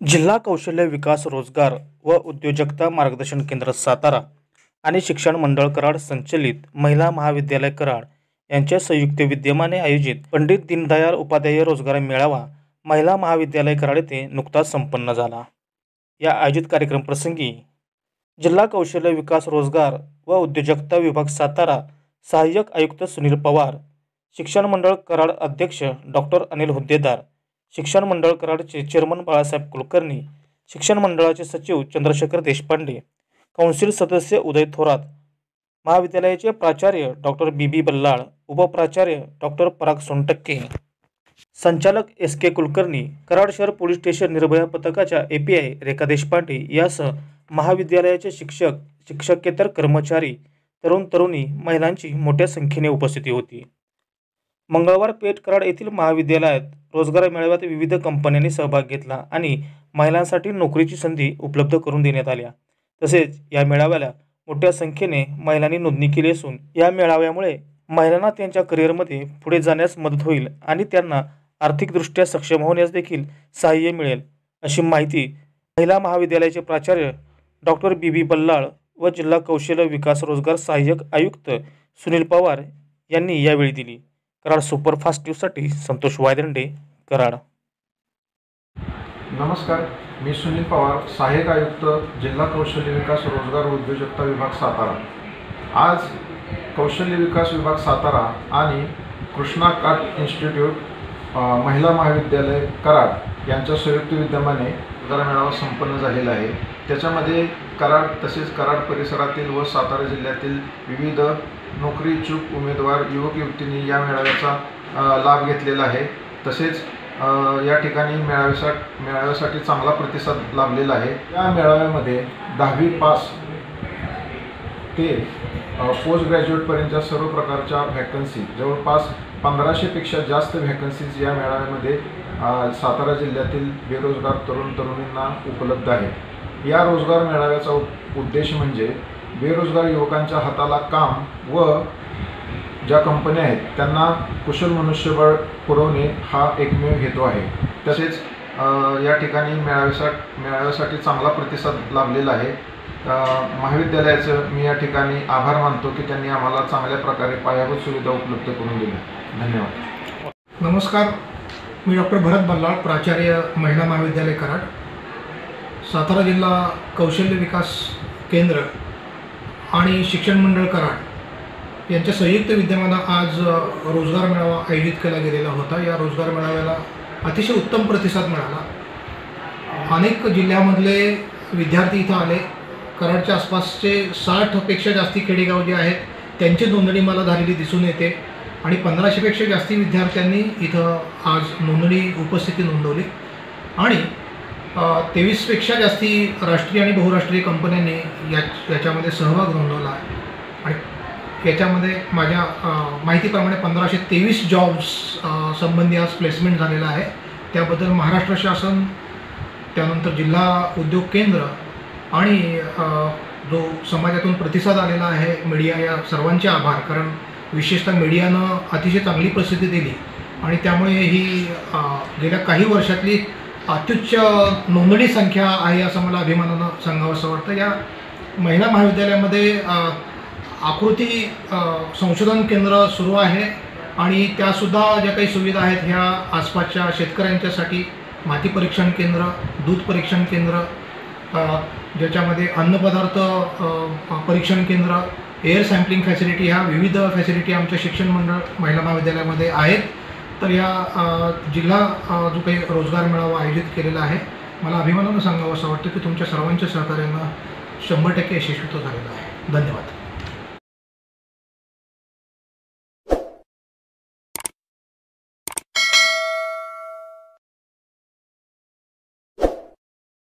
जिल्हा कौशल्य विकास रोजगार व उद्योजकता मार्गदर्शन केंद्र सातारा आणि शिक्षण मंडळ कराड संचलित महिला महाविद्यालय कराड यांच्या संयुक्त विद्यमाने आयोजित पंडित दीनदयाळ उपाध्याय रोजगार मेळावा महिला महाविद्यालय कराड येथे नुकताच संपन्न झाला। या आयोजित कार्यक्रम प्रसंगी जिल्हा कौशल्य विकास रोजगार व उद्योजकता विभाग सातारा सहाय्यक आयुक्त सुनील पवार, शिक्षण मंडळ कराड अध्यक्ष डॉक्टर अनिल हुद्देदार, शिक्षण मंडळ कराडचे चेअरमन बाळासाहेब कुलकर्णी, शिक्षण मंडळाचे सचिव चंद्रशेखर देशपांडे, कौन्सिल सदस्य उदय थोरात, महाविद्यालयाचे प्राचार्य डॉक्टर बी बल्लाळ, उपप्राचार्य डॉक्टर पराग सोनटक्के, संचालक SK कुलकर्णी, कराड शहर पोलीस स्टेशन निर्भया पथकाच्या API रेखा देशपांडे यासह महाविद्यालयाचे शिक्षक, शिक्षकेतर कर्मचारी, तरुण तरुणी, महिलांची मोठ्या संख्येने उपस्थिती होती। मंगळवार पेठ कराड येथील महाविद्यालयात रोजगार मेळाव्यात विविध कंपन्यांनी सहभाग घेतला आणि महिलांसाठी नोकरीची संधी उपलब्ध करून देण्यात आल्या। तसेच या मेळाव्याला मोठ्या संख्येने महिलांनी नोंदणी केली असून या मेळाव्यामुळे महिलांना त्यांच्या करिअरमध्ये पुढे जाण्यास मदत होईल आणि त्यांना आर्थिकदृष्ट्या सक्षम होण्यास देखील सहाय्य मिळेल, अशी माहिती महिला महाविद्यालयाचे प्राचार्य डॉक्टर बी बल्लाळ व जिल्हा कौशल्य विकास रोजगार सहाय्यक आयुक्त सुनील पवार यांनी यावेळी दिली। कराड सुपरफास्ट न्यूजसाठी संतोष वायदंडे, कराड। नमस्कार, मी सुनील पवार, सहाय्यक आयुक्त जिल्हा कौशल्य विकास रोजगार व उद्योजकता विभाग सातारा। आज कौशल्य विकास विभाग सातारा आणि कृष्णा काट इन्स्टिट्यूट महिला महाविद्यालय कराड यांच्या संयुक्त विद्यमाने रोजगार मेळावा संपन्न झालेला आहे। त्याच्यामध्ये कराड तसेच कराड परिसरातील व सातारा जिल्ह्यातील विविध नोकरी इच्छुक उमेदवार युवक युवतींनी या मेळाव्याचा लाभ घेतलेला आहे। तसेच या ठिकाणी मेळाव्यासाठी चांगला प्रतिसाद लाभलेला आहे। या मेळाव्यामध्ये 10वी पास ते पोस्ट ग्रॅज्युएटपर्यंतच्या सर्व प्रकारच्या व्हॅकन्सी, जवळपास 1500पेक्षा जास्त व्हॅकन्सीज या मेळाव्यामध्ये सातारा जिल्ह्यातील बेरोजगार तरुण तरुणींना उपलब्ध आहेत। या रोजगार मेळाव्याचा उद्देश म्हणजे बेरोजगार युवकांच्या हाताला काम व ज्या कंपन्या आहेत त्यांना कुशल मनुष्यबळ पुरवणे हा एकमेव हेतू आहे। तसेच या ठिकाणी मेळाव्यासाठी चांगला प्रतिसाद लाभलेला आहे। महाविद्यालयाचं मी या ठिकाणी आभार मानतो की त्यांनी आम्हाला चांगल्या प्रकारे पायाभूत सुविधा उपलब्ध करून दिल्या। धन्यवाद। नमस्कार, मी डॉक्टर भरत बल्लाळ, प्राचार्य महिला महाविद्यालय कराड। सातारा जिल्हा कौशल्य विकास केंद्र आणि शिक्षण मंडळ कराड यांच्या संयुक्त विद्यमाने आज रोजगार मेळावा आयोजित केला गेलेला होता। या रोजगार मेळाव्याला अतिशय उत्तम प्रतिसाद मिळाला। अनेक जिल्ह्यामधले विद्यार्थी इथं आले। कराडच्या आसपासचे 60पेक्षा जास्ती खेडेगाव जे आहेत त्यांची नोंदणी मला झालेली दिसून येते आणि 1500पेक्षा जास्ती विद्यार्थ्यांनी इथं आज उपस्थिती नोंदवली आणि 23पेक्षा जास्ती राष्ट्रीय आणि बहुराष्ट्रीय कंपन्यांनी याच्यामध्ये सहभाग नोंदवला आणि याच्यामध्ये माझ्या माहितीप्रमाणे 1523 जॉब्स संबंधी आज प्लेसमेंट झालेला आहे। त्याबद्दल महाराष्ट्र शासन, त्यानंतर जिल्हा उद्योग केंद्र आणि जो समाजातून प्रतिसाद आलेला आहे, मीडिया, या सर्वांचे आभार। कारण विशेषतः मीडियानं अतिशय चांगली प्रसिद्धी दिली आणि त्यामुळे ही गेल्या काही वर्षातली अत्युच्च नोंदणी संख्या आहे असं मला अभिमानानं सांगावंसं वाटतं। या महिला महाविद्यालयामध्ये आकृती संशोधन केंद्र सुरू आहे आणि त्यासुद्धा ज्या काही सुविधा आहेत ह्या आसपासच्या शेतकऱ्यांच्यासाठी माती परीक्षण केंद्र, दूध परीक्षण केंद्र, ज्याच्यामध्ये अन्नपदार्थ परीक्षण केंद्र, एअर सॅम्पलिंग फॅसिलिटी, ह्या विविध फॅसिलिटी आमच्या शिक्षण मंडळ महिला महाविद्यालयामध्ये आहेत। तर या जिल्हा जो काही रोजगार मेळावा आयोजित केलेला आहे, मला अभिमानानं सांगावं असं वाटतं की तुमच्या सर्वांच्या सहकार्यानं 100% यशस्वी झालेला आहे। धन्यवाद।